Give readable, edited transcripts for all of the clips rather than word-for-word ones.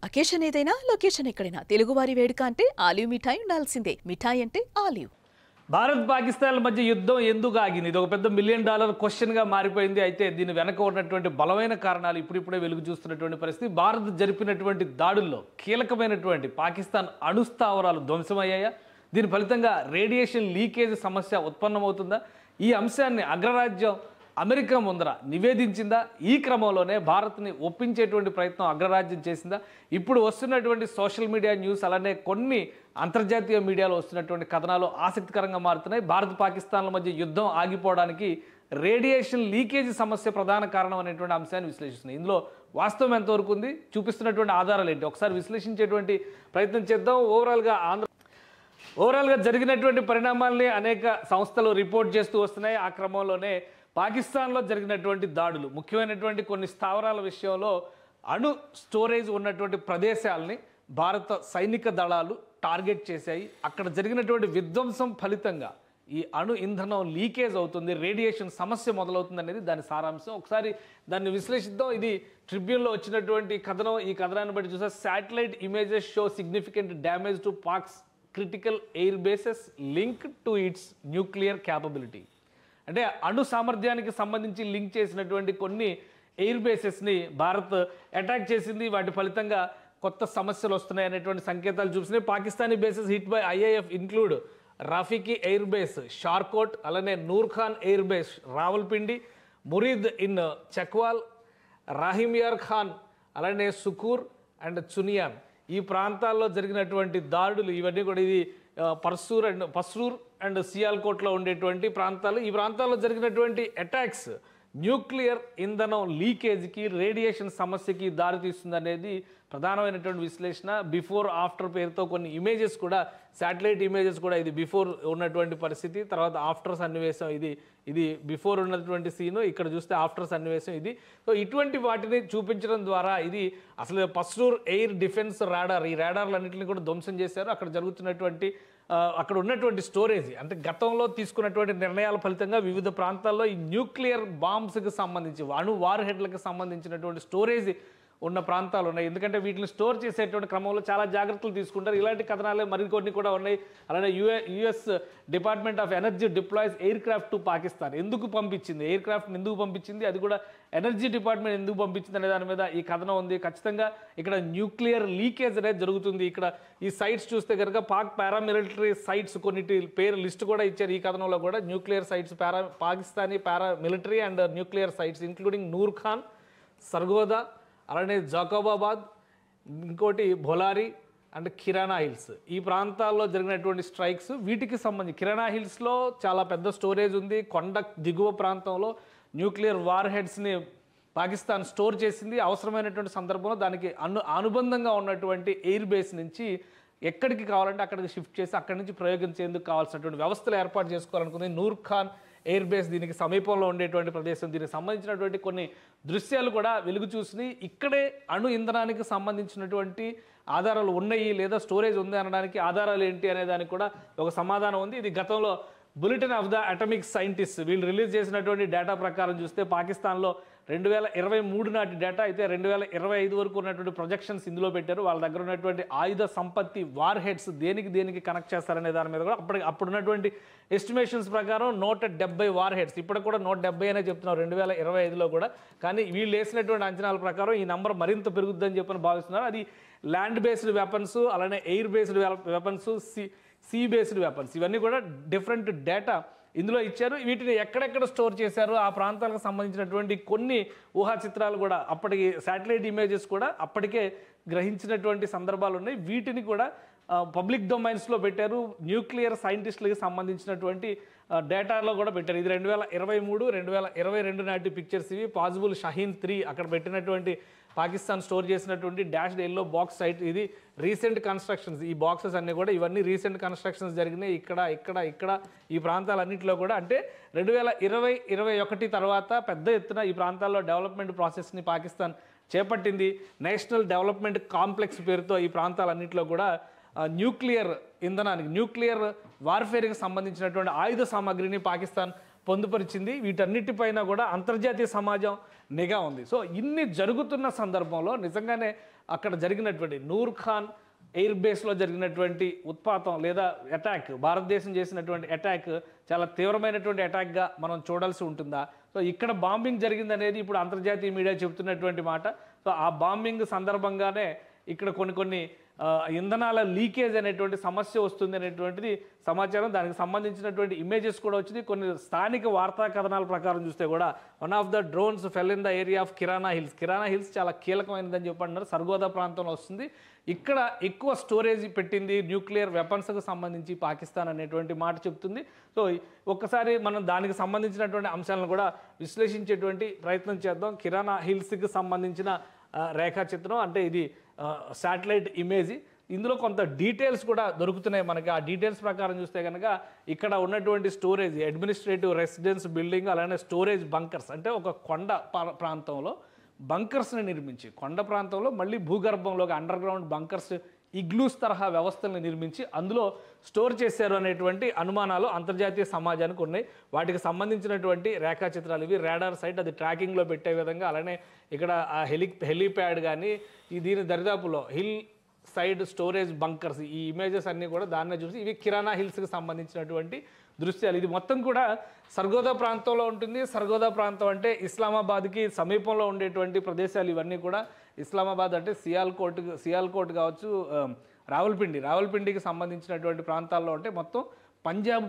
Occasion ఏదైనా location ఎక్కడైనా తెలుగువారి వేడుక అంటే ఆలివ్ మిఠాయి ఉండాల్సిందే. మిఠాయి అంటే ఆలివ్. భారత్ పాకిస్తాన్ల మధ్య యుద్ధం ఎందుకు ఆగింది? ఇది ఒక పెద్ద $1 మిలియన్ క్వశ్చన్గా మారిపోయింది. అయితే దీని వెనక ఉన్నటువంటి బలమైన కారణాలు ఇప్పుడిప్పుడే వెలుగు చూస్తున్నటువంటి పరిస్థితి. భారత్ జరిపినటువంటి దాడుల్లో కీలకమైనటువంటి పాకిస్తాన్ అణుస్థావరాలు ధ్వంసమయ్యాయా? దీని ఫలితంగా రేడియేషన్ లీకేజ్ సమస్య ఉత్పన్నమవుతుందా? ఈ అంశాన్ని అగ్రరాజ్యం అమెరికా ముందర నివేదించిందా? ఈ క్రమంలోనే భారత్ని ఒప్పించేటువంటి ప్రయత్నం అగ్రరాజ్యం చేసిందా? ఇప్పుడు వస్తున్నటువంటి సోషల్ మీడియా న్యూస్ అలానే కొన్ని అంతర్జాతీయ మీడియాలో వస్తున్నటువంటి కథనాలు ఆసక్తికరంగా మారుతున్నాయి. భారత్ పాకిస్తాన్ల మధ్య యుద్ధం ఆగిపోవడానికి రేడియేషన్ లీకేజ్ సమస్య ప్రధాన కారణం అనేటువంటి అంశాన్ని విశ్లేషిస్తున్నాయి. ఇందులో వాస్తవం ఎంతవరకు ఉంది, చూపిస్తున్నటువంటి ఆధారాలు ఏంటి, ఒకసారి విశ్లేషించేటువంటి ప్రయత్నం చేద్దాం. ఓవరాల్గా జరిగినటువంటి పరిణామాల్ని అనేక సంస్థలు రిపోర్ట్ చేస్తూ వస్తున్నాయి. ఆ క్రమంలోనే పాకిస్తాన్లో జరిగినటువంటి దాడులు, ముఖ్యమైనటువంటి కొన్ని స్థావరాల విషయంలో అణు స్టోరేజ్ ఉన్నటువంటి ప్రదేశాలని భారత సైనిక దళాలు టార్గెట్ చేశాయి. అక్కడ జరిగినటువంటి విధ్వంసం ఫలితంగా ఈ అణు ఇంధనం లీకేజ్ అవుతుంది, రేడియేషన్ సమస్య మొదలవుతుంది అనేది దాని సారాంశం. ఒకసారి దాన్ని విశ్లేషిద్దాం. ఇది ట్రిబ్యూన్లో వచ్చినటువంటి కథనం. ఈ కథనాన్ని బట్టి చూస్తే satellite images show significant damage to pox critical air bases link to it's nuclear capability. అంటే అణు సామర్థ్యానికి సంబంధించి లింక్ చేసినటువంటి కొన్ని ఎయిర్ బేసెస్ని భారత్ అటాక్ చేసింది. వాటి ఫలితంగా కొత్త సమస్యలు వస్తున్నాయి అనేటువంటి సంకేతాలు చూపిస్తున్నాయి. Pakistani bases hit by IAF include Rafiqui air base, Shorkot, అలానే Nur Khan air base Rawalpindi, Murid in Chakwal, Rahimyar Khan, అలానే సుకూర్ అండ్ చునియాన్. ఈ ప్రాంతాల్లో జరిగినటువంటి దాడులు ఇవన్నీ కూడా ఇది పస్రూర్ అండ్ సియాల్కోట్లో ఉండేటువంటి ప్రాంతాలు. ఈ ప్రాంతాల్లో జరిగినటువంటి అటాక్స్ న్యూక్లియర్ ఇంధనం లీకేజ్కి, రేడియేషన్ సమస్యకి దారితీస్తుంది అనేది ప్రధానమైనటువంటి విశ్లేషణ. బిఫోర్ ఆఫ్టర్ పేరుతో కొన్ని ఇమేజెస్ కూడా, శాటిలైట్ ఇమేజెస్ కూడా, ఇది బిఫోర్ ఉన్నటువంటి పరిస్థితి, తర్వాత ఆఫ్టర్ సన్నివేశం. ఇది బిఫోర్ ఉన్నటువంటి సీను, ఇక్కడ చూస్తే ఆఫ్టర్ సన్నివేశం ఇది. సో ఇటువంటి వాటిని చూపించడం ద్వారా ఇది అసలు పస్రూర్ ఎయిర్ డిఫెన్స్ రాడార్, ఈ రాడార్లన్నింటినీ కూడా ధ్వంసం చేశారు. అక్కడ జరుగుతున్నటువంటి అక్కడ ఉన్నటువంటి స్టోరేజ్, అంటే గతంలో తీసుకున్నటువంటి నిర్ణయాల ఫలితంగా వివిధ ప్రాంతాల్లో ఈ న్యూక్లియర్ బాంబ్స్కి సంబంధించి, అణు వార్ హెడ్లకు సంబంధించినటువంటి స్టోరేజ్ ఉన్న ప్రాంతాలు ఉన్నాయి. ఎందుకంటే వీటిని స్టోర్ చేసేటువంటి క్రమంలో చాలా జాగ్రత్తలు తీసుకుంటారు. ఇలాంటి కథనాలే మరికొన్ని కూడా ఉన్నాయి. అలానే US department of energy deploys air craft to Pakistan. ఎందుకు పంపించింది, ఎయిర్ క్రాఫ్ట్ని ఎందుకు పంపించింది, అది కూడా ఎనర్జీ డిపార్ట్మెంట్ ఎందుకు పంపించింది అనే దాని మీద ఈ కథనం ఉంది. ఖచ్చితంగా ఇక్కడ న్యూక్లియర్ లీకేజ్ అనేది జరుగుతుంది. ఇక్కడ ఈ సైట్స్ చూస్తే కనుక పాక్ పారామిలిటరీ సైట్స్ కొన్నిటి పేరు లిస్ట్ కూడా ఇచ్చారు. ఈ కథనంలో కూడా nuclear sites, Pakistani paramilitary and nuclear sites including Noor Khan, Sargodha, అలానే జాకోబాబాద్, ఇంకోటి భోలారి అండ్ కిరాణా హిల్స్. ఈ ప్రాంతాల్లో జరిగినటువంటి స్ట్రైక్స్ వీటికి సంబంధించి, కిరాణా హిల్స్లో చాలా పెద్ద స్టోరేజ్ ఉంది. కొండ దిగువ ప్రాంతంలో న్యూక్లియర్ వార్ హెడ్స్ని పాకిస్తాన్ స్టోర్ చేసింది. అవసరమైనటువంటి సందర్భంలో దానికి అనుబంధంగా ఉన్నటువంటి ఎయిర్ బేస్ నుంచి ఎక్కడికి కావాలంటే అక్కడికి షిఫ్ట్ చేసి అక్కడి నుంచి ప్రయోగించేందుకు కావాల్సినటువంటి వ్యవస్థలు ఏర్పాటు చేసుకోవాలనుకుంది. నూర్ ఖాన్ ఎయిర్ బేస్ దీనికి సమీపంలో ఉండేటువంటి ప్రదేశం. దీనికి సంబంధించినటువంటి కొన్ని దృశ్యాలు కూడా వెలుగు చూసినాయి. ఇక్కడే అణు ఇంధనానికి సంబంధించినటువంటి ఆధారాలు ఉన్నాయి లేదా స్టోరేజ్ ఉంది అనడానికి ఆధారాలు ఏంటి అనే దానికి కూడా ఒక సమాధానం ఉంది. ఇది గతంలో bulletin of the atomic scientist వీళ్ళు రిలీజ్ చేసినటువంటి డేటా ప్రకారం చూస్తే పాకిస్తాన్లో 2023 నాటి డేటా, అయితే 2025 వరకు ఉన్నటువంటి ప్రొజెక్షన్స్ ఇందులో పెట్టారు. వాళ్ళ దగ్గర ఉన్నటువంటి ఆయుధ సంపత్తి, వార్ హెడ్స్ దేనికి కనెక్ట్ చేస్తారనే దాని మీద కూడా అప్పుడు ఉన్నటువంటి ఎస్టిమేషన్స్ ప్రకారం 170 వార్ హెడ్స్, ఇప్పటికి కూడా 170 అనే చెప్తున్నారు 2025లో కూడా. కానీ వీళ్ళు వేసినటువంటి అంచనాల ప్రకారం ఈ నంబర్ మరింత పెరుగుద్దని చెప్పని భావిస్తున్నారు. అది ల్యాండ్ బేస్డ్ వెపన్స్, అలానే air based weapons, sea based weapons, ఇవన్నీ కూడా డిఫరెంట్ డేటా ఇందులో ఇచ్చారు. వీటిని ఎక్కడెక్కడ స్టోర్ చేశారు, ఆ ప్రాంతాలకు సంబంధించినటువంటి కొన్ని ఊహా చిత్రాలు కూడా, అప్పటికి శాటిలైట్ ఇమేజెస్ కూడా అప్పటికే గ్రహించినటువంటి సందర్భాలు ఉన్నాయి. వీటిని కూడా పబ్లిక్ డొమైన్స్లో పెట్టారు. న్యూక్లియర్ సైంటిస్టులకి సంబంధించినటువంటి డేటాలో కూడా పెట్టారు. ఇది 2023, 2022 నాటి పిక్చర్స్ ఇవి. పాసిబుల్ షహీన్ 3 అక్కడ పెట్టినటువంటి పాకిస్తాన్ స్టోర్ చేసినటువంటి డాష్డ్ ఎల్లో బాక్స్ సైట్. ఇది రీసెంట్ కన్స్ట్రక్షన్స్, ఈ బాక్సెస్ అన్నీ కూడా ఇవన్నీ రీసెంట్ కన్స్ట్రక్షన్స్ జరిగినాయి. ఇక్కడ ఈ ప్రాంతాలన్నింటిలో కూడా, అంటే 2020-21 తర్వాత పెద్ద ఎత్తున ఈ ప్రాంతాల్లో డెవలప్మెంట్ ప్రాసెస్ని పాకిస్తాన్ చేపట్టింది. నేషనల్ డెవలప్మెంట్ కాంప్లెక్స్ పేరుతో ఈ ప్రాంతాలన్నింటిలో కూడా న్యూక్లియర్ ఇంధనానికి, న్యూక్లియర్ వార్ఫేర్కి సంబంధించినటువంటి ఆయుధ సామాగ్రిని పాకిస్తాన్ పొందుపరిచింది. వీటన్నిటిపైన కూడా అంతర్జాతీయ సమాజం నిఘా ఉంది. సో ఇన్ని జరుగుతున్న సందర్భంలో నిజంగానే అక్కడ జరిగినటువంటి నూర్ ఖాన్ ఎయిర్ బేస్లో జరిగినటువంటి ఉత్పాతం లేదా అటాక్, భారతదేశం చేసినటువంటి అటాక్ చాలా తీవ్రమైనటువంటి అటాక్గా మనం చూడాల్సి ఉంటుందా? సో ఇక్కడ బాంబింగ్ జరిగింది అనేది ఇప్పుడు అంతర్జాతీయ మీడియా చెబుతున్నటువంటి మాట. సో ఆ బాంబింగ్ సందర్భంగానే ఇక్కడ కొన్ని ఇంధనాల లీకేజ్ అనేటువంటి సమస్య వస్తుంది అనేటువంటిది సమాచారం. దానికి సంబంధించినటువంటి ఇమేజెస్ కూడా వచ్చింది. కొన్ని స్థానిక వార్తా కథనాల ప్రకారం చూస్తే కూడా one of the drones fell in the area of kirana hills చాలా కీలకమైనదని చెప్పంటున్నారు. సర్గోదా ప్రాంతంలో వస్తుంది. ఇక్కడ ఎక్కువ స్టోరేజ్ పెట్టింది న్యూక్లియర్ వెపన్స్కు సంబంధించి పాకిస్తాన్ అనేటువంటి మాట చెప్తుంది. సో ఒక్కసారి మనం దానికి సంబంధించినటువంటి అంశాలను కూడా విశ్లేషించేటువంటి ప్రయత్నం చేద్దాం. కిరాణా హిల్స్కి సంబంధించిన రేఖాచిత్రం, అంటే ఇది శాటిలైట్ ఇమేజ్. ఇందులో కొంత డీటెయిల్స్ కూడా దొరుకుతున్నాయి మనకి. ఆ డీటెయిల్స్ ప్రకారం చూస్తే కనుక ఇక్కడ ఉన్నటువంటి స్టోరేజ్, అడ్మినిస్ట్రేటివ్ రెసిడెన్స్ బిల్డింగ్, అలానే స్టోరేజ్ బంకర్స్, అంటే ఒక కొండ ప్రాంతంలో బంకర్స్ని నిర్మించి, కొండ ప్రాంతంలో మళ్ళీ భూగర్భంలోకి అండర్ గ్రౌండ్ బంకర్స్, ఇగ్లూస్ తరహా వ్యవస్థలను నిర్మించి అందులో స్టోర్ చేశారు అనేటువంటి అనుమానాలు అంతర్జాతీయ సమాజానికి ఉన్నాయి. వాటికి సంబంధించినటువంటి రేఖాచిత్రాలు ఇవి. రాడార్ సైట్ అది ట్రాకింగ్లో పెట్టే విధంగా, అలానే ఇక్కడ ఆ హెలీప్యాడ్ కానీ దీని దరిదాపులో హిల్ సైడ్ స్టోరేజ్ బంకర్స్, ఈ ఇమేజెస్ అన్నీ కూడా దాన్నే చూసి ఇవి కిరాణా హిల్స్కి సంబంధించినటువంటి దృశ్యాలు. ఇది మొత్తం కూడా సర్గోదా ప్రాంతంలో ఉంటుంది. సర్గోదా ప్రాంతం అంటే ఇస్లామాబాద్కి సమీపంలో ఉండేటువంటి ప్రదేశాలు ఇవన్నీ కూడా. ఇస్లామాబాద్ అంటే సియాల్కోట్ కావచ్చు, రావల్పిండికి సంబంధించినటువంటి ప్రాంతాల్లో అంటే మొత్తం పంజాబ్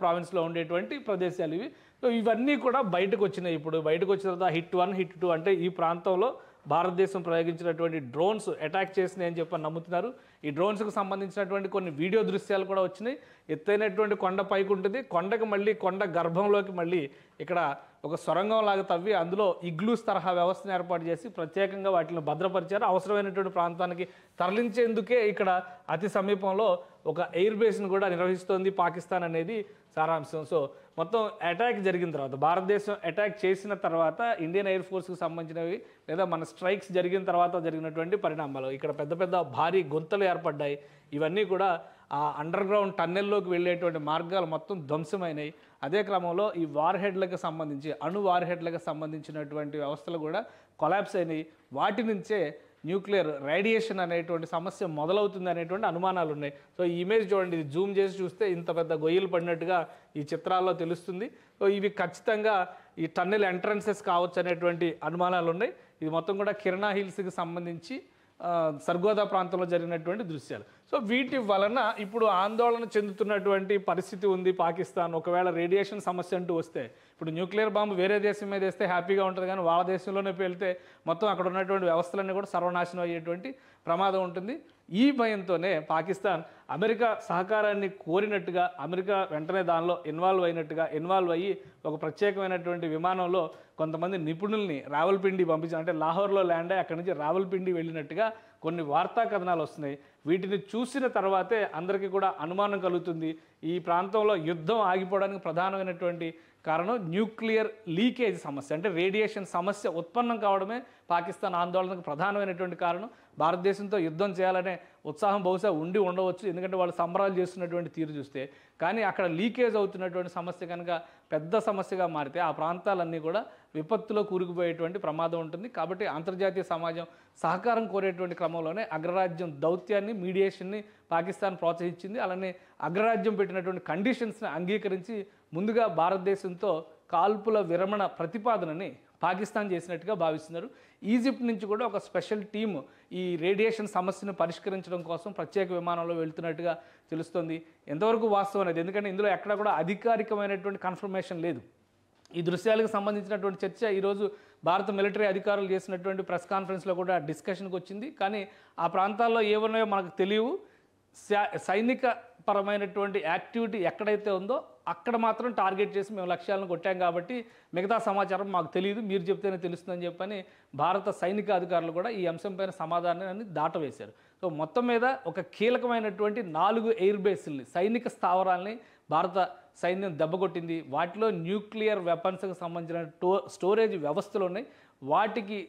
ప్రావిన్స్లో ఉండేటువంటి ప్రదేశాలు ఇవి. సో ఇవన్నీ కూడా బయటకు వచ్చినాయి. ఇప్పుడు బయటకు వచ్చిన తర్వాత హిట్ 1, హిట్ 2 అంటే ఈ ప్రాంతంలో భారతదేశం ప్రయోగించినటువంటి డ్రోన్స్ అటాక్ చేసినాయి అని చెప్పి నమ్ముతున్నారు. ఈ డ్రోన్స్కి సంబంధించినటువంటి కొన్ని వీడియో దృశ్యాలు కూడా వచ్చినాయి. ఎత్తైనటువంటి కొండ పైకి ఉంటుంది, కొండకు మళ్ళీ కొండ గర్భంలోకి మళ్ళీ ఇక్కడ ఒక సొరంగం లాగా తవ్వి అందులో ఇగ్లూస్ తరహా వ్యవస్థను ఏర్పాటు చేసి ప్రత్యేకంగా వాటిని భద్రపరిచారు. అవసరమైనటువంటి ప్రాంతానికి తరలించేందుకే ఇక్కడ అతి సమీపంలో ఒక ఎయిర్ బేస్ను కూడా నిర్వహిస్తోంది పాకిస్తాన్ అనేది సారాంశం. సో మొత్తం అటాక్ జరిగిన తర్వాత, భారతదేశం అటాక్ చేసిన తర్వాత ఇండియన్ ఎయిర్ ఫోర్స్కి సంబంధించినవి లేదా మన స్ట్రైక్స్ జరిగిన తర్వాత జరిగినటువంటి పరిణామాలు, ఇక్కడ పెద్ద పెద్ద భారీ గొంతులు ఏర్పడ్డాయి. ఇవన్నీ కూడా ఆ అండర్ గ్రౌండ్ టన్నెల్లోకి వెళ్ళేటువంటి మార్గాలు మొత్తం ధ్వంసమైనవి. అదే క్రమంలో ఈ వార్హెడ్లకు సంబంధించి, అణు వార్హెడ్లకు సంబంధించినటువంటి వ్యవస్థలు కూడా కొలాప్స్ అయినాయి. వాటి నుంచే న్యూక్లియర్ రేడియేషన్ అనేటువంటి సమస్య మొదలవుతుంది అనేటువంటి అనుమానాలు ఉన్నాయి. సో ఈ ఇమేజ్ చూడండి, ఇది జూమ్ చేసి చూస్తే ఇంత పెద్ద గొయ్యలు పడినట్టుగా ఈ చిత్రాల్లో తెలుస్తుంది. సో ఇవి ఖచ్చితంగా ఈ టన్నెల్ ఎంట్రన్సెస్ కావచ్చు అనేటువంటి అనుమానాలు ఉన్నాయి. ఇది మొత్తం కూడా కిరాణా హిల్స్కి సంబంధించి సర్గోదా ప్రాంతంలో జరిగినటువంటి దృశ్యాలు. సో వీటి వలన ఇప్పుడు ఆందోళన చెందుతున్నటువంటి పరిస్థితి ఉంది పాకిస్తాన్. ఒకవేళ రేడియేషన్ సమస్య అంటూ వస్తే, ఇప్పుడు న్యూక్లియర్ బాంబు వేరే దేశం మీద వేస్తే హ్యాపీగా ఉంటుంది, కానీ వాళ్ళ దేశంలోనే పేలితే మొత్తం అక్కడ ఉన్నటువంటి వ్యవస్థలన్నీ కూడా సర్వనాశనం అయ్యేటువంటి ప్రమాదం ఉంటుంది. ఈ భయంతోనే పాకిస్తాన్ అమెరికా సహకారాన్ని కోరినట్టుగా, అమెరికా వెంటనే దానిలో ఇన్వాల్వ్ అయ్యి ఒక ప్రత్యేకమైనటువంటి విమానంలో కొంతమంది నిపుణుల్ని రావల్పిండి పంపించారు. అంటే లాహోర్లో ల్యాండ్ అయ్యి అక్కడి నుంచి రావల్పిండి వెళ్ళినట్టుగా కొన్ని వార్తా కథనాలు వస్తున్నాయి. వీటిని చూసిన తర్వాతే అందరికీ కూడా అనుమానం కలుగుతుంది. ఈ ప్రాంతంలో యుద్ధం ఆగిపోవడానికి ప్రధానమైనటువంటి కారణం న్యూక్లియర్ లీకేజ్ సమస్య, అంటే రేడియేషన్ సమస్య ఉత్పన్నం కావడమే పాకిస్తాన్ ఆందోళనకు ప్రధానమైనటువంటి కారణం. భారతదేశంతో యుద్ధం చేయాలనే ఉత్సాహం బహుశా ఉండవచ్చు, ఎందుకంటే వాళ్ళు సంబరాలు చేస్తున్నటువంటి తీరు చూస్తే. కానీ అక్కడ లీకేజ్ అవుతున్నటువంటి సమస్య కనుక పెద్ద సమస్యగా మారితే ఆ ప్రాంతాలన్నీ కూడా విపత్తులో కూరుకుపోయేటువంటి ప్రమాదం ఉంటుంది. కాబట్టి అంతర్జాతీయ సమాజం సహకారం కోరేటువంటి క్రమంలోనే అగ్రరాజ్యం దౌత్యాన్ని, మీడియేషన్ని పాకిస్తాన్ ప్రోత్సహించింది. అలానే అగ్రరాజ్యం పెట్టినటువంటి కండిషన్స్ని అంగీకరించి ముందుగా భారతదేశంతో కాల్పుల విరమణ ప్రతిపాదనని పాకిస్తాన్ చేసినట్టుగా భావిస్తున్నారు. ఈజిప్ట్ నుంచి కూడా ఒక స్పెషల్ టీమ్ ఈ రేడియేషన్ సమస్యను పరిష్కరించడం కోసం ప్రత్యేక విమానంలో వెళ్తున్నట్టుగా తెలుస్తుంది. ఎంతవరకు వాస్తవం అనేది, ఎందుకంటే ఇందులో ఎక్కడ కూడా అధికారికమైనటువంటి కన్ఫర్మేషన్ లేదు. ఈ దృశ్యాలకు సంబంధించినటువంటి చర్చ ఈరోజు భారత మిలిటరీ అధికారులు చేసినటువంటి ప్రెస్ కాన్ఫరెన్స్లో కూడా డిస్కషన్కి వచ్చింది. కానీ ఆ ప్రాంతాల్లో ఏమున్నాయో మనకు తెలియవు. సైనిక పరమైనటువంటి యాక్టివిటీ ఎక్కడైతే ఉందో అక్కడ మాత్రం టార్గెట్ చేసి మేము లక్ష్యాలను కొట్టాం కాబట్టి మిగతా సమాచారం మాకు తెలియదు, మీరు చెప్తేనే తెలుస్తుందని చెప్పని భారత సైనిక అధికారులు కూడా ఈ అంశంపైన సమాధానాన్ని దాటవేశారు. సో మొత్తం మీద ఒక కీలకమైనటువంటి 4 ఎయిర్ బేస్ల్ని, సైనిక స్థావరాల్ని భారత సైన్యం దెబ్బకొట్టింది. వాటిలో న్యూక్లియర్ వెపన్స్కి సంబంధించిన స్టోరేజ్ వ్యవస్థలు ఉన్నాయి. వాటికి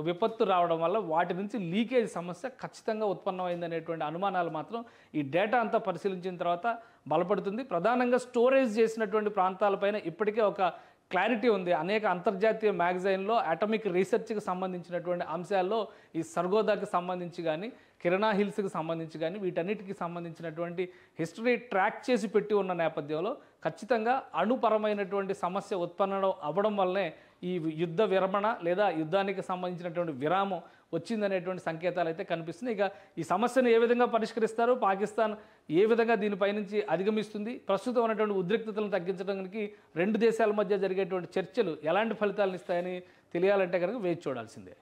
విపత్తు రావడం వల్ల వాటి నుంచి లీకేజ్ సమస్య ఖచ్చితంగా ఉత్పన్నమైందనేటువంటి అనుమానాలు మాత్రం ఈ డేటా అంతా పరిశీలించిన తర్వాత బలపడుతుంది. ప్రధానంగా స్టోరేజ్ చేసినటువంటి ప్రాంతాలపైన ఇప్పటికే ఒక క్లారిటీ ఉంది. అనేక అంతర్జాతీయ మ్యాగజైన్లో అటామిక్ రీసెర్చ్కి సంబంధించినటువంటి అంశాల్లో ఈ సర్గోదాకి సంబంధించి కానీ, కిరణా హిల్స్కి సంబంధించి కానీ, వీటన్నిటికి సంబంధించినటువంటి హిస్టరీ ట్రాక్ చేసి పెట్టి ఉన్న నేపథ్యంలో ఖచ్చితంగా అణుపరమైనటువంటి సమస్య ఉత్పన్నం అవ్వడం వల్లనే ఈ యుద్ధ విరమణ లేదా యుద్ధానికి సంబంధించినటువంటి విరామం వచ్చిందనేటువంటి సంకేతాలు అయితే కనిపిస్తున్నాయి. ఇక ఈ సమస్యను ఏ విధంగా పరిష్కరిస్తారు, పాకిస్తాన్ ఏ విధంగా దీనిపై నుంచి అధిగమిస్తుంది, ప్రస్తుతం ఉన్నటువంటి ఉద్రిక్తతలను తగ్గించడానికి రెండు దేశాల మధ్య జరిగేటువంటి చర్చలు ఎలాంటి ఫలితాలను ఇస్తాయని తెలియాలంటే కనుక వేచి చూడాల్సిందే.